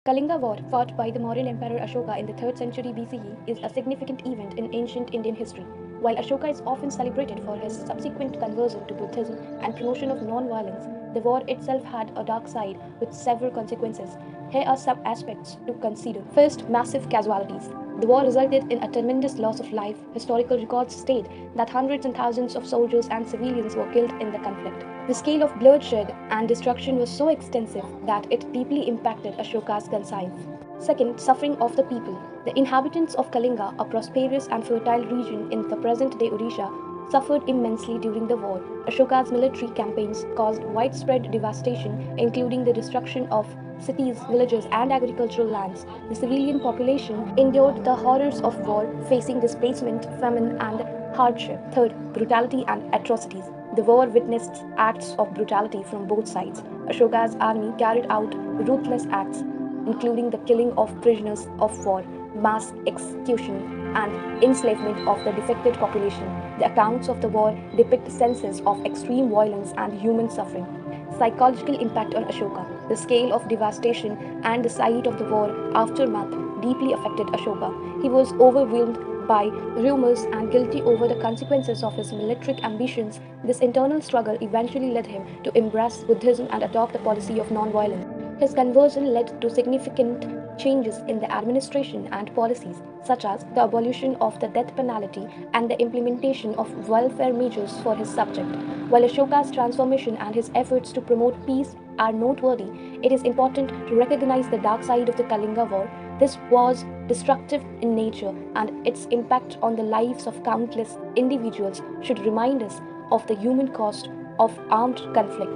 Kalinga War, fought by the Mauryan Emperor Ashoka in the 3rd century BCE, is a significant event in ancient Indian history. While Ashoka is often celebrated for his subsequent conversion to Buddhism and promotion of non-violence, the war itself had a dark side with several consequences. Here are some aspects to consider. First, massive casualties. The war resulted in a tremendous loss of life. Historical records state that hundreds and thousands of soldiers and civilians were killed in the conflict. The scale of bloodshed and destruction was so extensive that it deeply impacted Ashoka's conscience. Second, suffering of the people. The inhabitants of Kalinga, a prosperous and fertile region in the present-day Odisha, suffered immensely during the war. Ashoka's military campaigns caused widespread devastation, including the destruction of cities, villages, and agricultural lands. The civilian population endured the horrors of war, facing displacement, famine, and hardship. Third, brutality and atrocities. The war witnessed acts of brutality from both sides. Ashoka's army carried out ruthless acts, including the killing of prisoners of war, mass execution, and enslavement of the defected population. The accounts of the war depict senses of extreme violence and human suffering. Psychological impact on Ashoka. The scale of devastation and the sight of the war aftermath deeply affected Ashoka. He was overwhelmed by rumors and guilty over the consequences of his military ambitions. This internal struggle eventually led him to embrace Buddhism and adopt a policy of non-violence. His conversion led to significant changes in the administration and policies, such as the abolition of the death penalty and the implementation of welfare measures for his subject. While Ashoka's transformation and his efforts to promote peace are noteworthy, it is important to recognize the dark side of the Kalinga War. This was destructive in nature, and its impact on the lives of countless individuals should remind us of the human cost of armed conflict.